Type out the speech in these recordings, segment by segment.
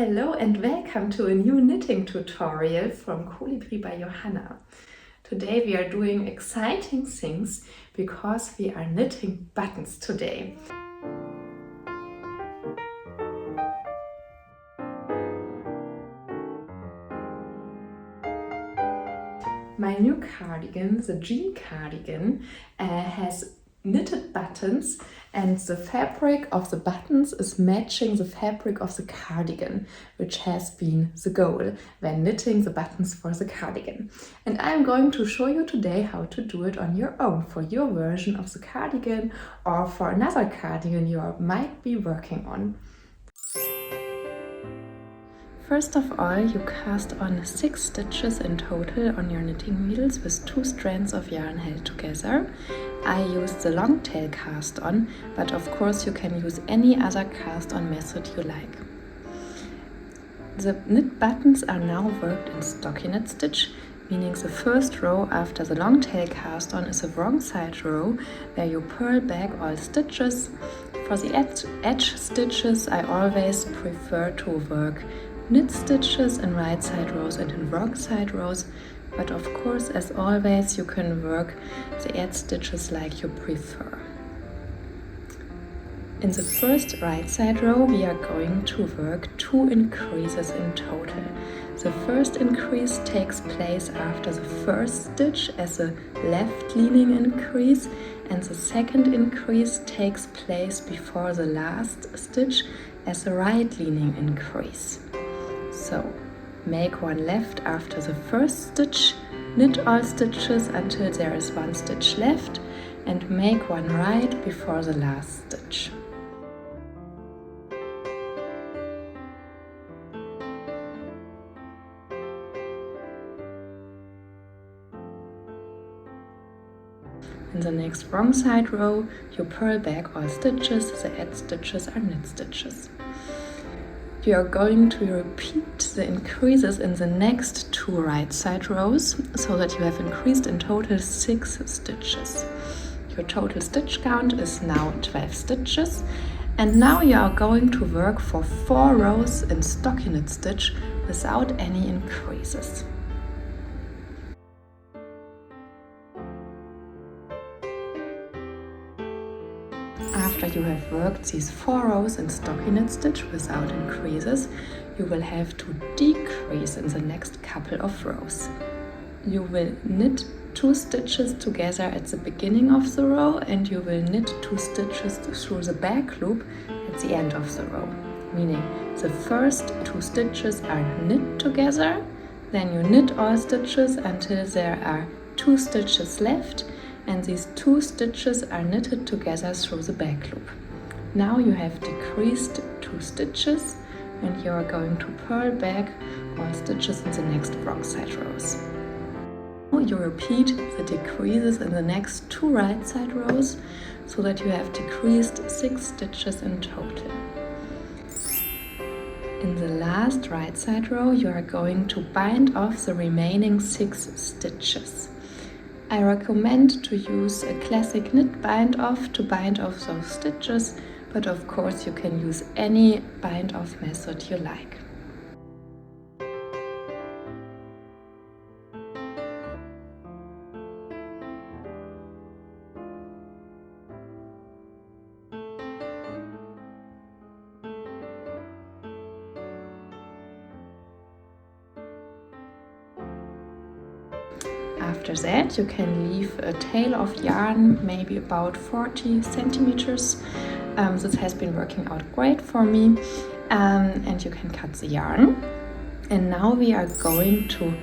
Hello and welcome to a new knitting tutorial from Kolibri by Johanna. Today we are doing exciting things because we are knitting buttons today. My new cardigan, the jean cardigan, has knitted buttons, and the fabric of the buttons is matching the fabric of the cardigan, which has been the goal when knitting the buttons for the cardigan. And I'm going to show you today how to do it on your own for your version of the cardigan or for another cardigan you might be working on. First of all, you cast on 6 stitches in total on your knitting needles with 2 strands of yarn held together. I used the Longtail-Cast-On, but of course you can use any other cast-on method you like. The knit buttons are now worked in stockinette stitch, meaning the first row after the Longtail-Cast-On is a wrong side row where you purl back all stitches. For the edge stitches, I always prefer to work knit stitches in right side rows and in wrong side rows, but of course, as always, you can work the edge stitches like you prefer. In the first right side row, we are going to work 2 increases in total. The first increase takes place after the first stitch as a left leaning increase, and the second increase takes place before the last stitch as a right leaning increase. So, make one left after the first stitch, knit all stitches until there is 1 stitch left, and make one right before the last stitch. In the next wrong side row, you purl back all stitches, the edge stitches are knit stitches. You are going to repeat the increases in the next 2 right side rows so that you have increased in total 6 stitches. Your total stitch count is now 12 stitches, and now you are going to work for 4 rows in stockinette stitch without any increases. After you have worked these 4 rows in stockinette stitch without increases, you will have to decrease in the next couple of rows. You will knit 2 stitches together at the beginning of the row, and you will knit 2 stitches through the back loop at the end of the row. Meaning the first 2 stitches are knit together, then you knit all stitches until there are 2 stitches left, and these 2 stitches are knitted together through the back loop. Now you have decreased 2 stitches, and you are going to purl back all stitches in the next wrong side rows. Now you repeat the decreases in the next 2 right side rows so that you have decreased 6 stitches in total. In the last right side row, you are going to bind off the remaining 6 stitches. I recommend to use a classic knit bind off to bind off those stitches, but of course you can use any bind off method you like. After that, you can leave a tail of yarn, maybe about 40 centimeters. This has been working out great for me, and you can cut the yarn. And now we are going to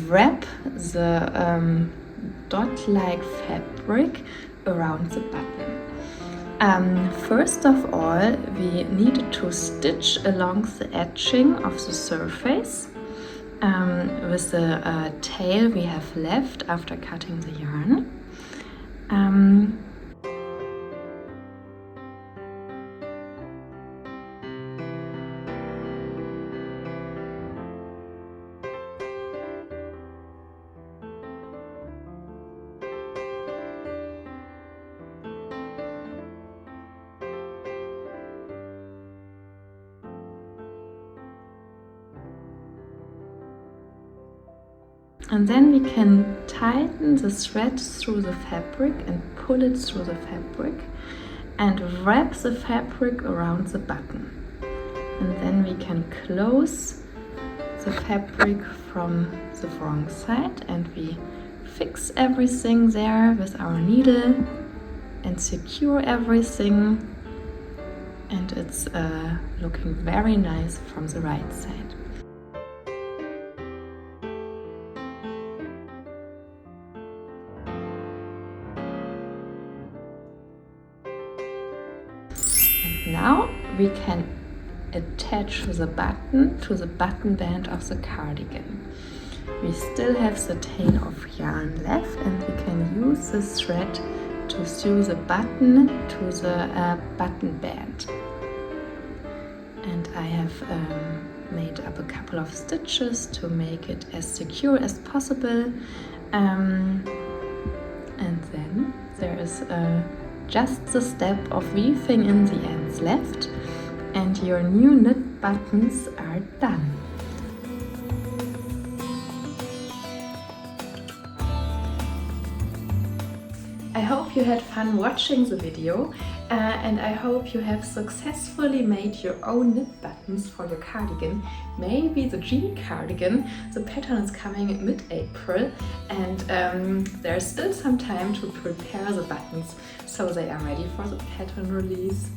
wrap the dot-like fabric around the button. First of all, we need to stitch along the edging of the surface. With the tail we have left after cutting the yarn. And then we can tighten the thread through the fabric and pull it through the fabric and wrap the fabric around the button. And then we can close the fabric from the wrong side and we fix everything there with our needle and secure everything, and it's looking very nice from the right side. And now we can attach the button to the button band of the cardigan. We still have the tail of yarn left and we can use this thread to sew the button to the button band. And I have made up a couple of stitches to make it as secure as possible. And then there is just the step of weaving in the ends left, and your new knit buttons are done. I hope you had fun watching the video and I hope you have successfully made your own knit buttons for your cardigan, maybe the jean cardigan. The pattern is coming mid-April and there's still some time to prepare the buttons so they are ready for the pattern release.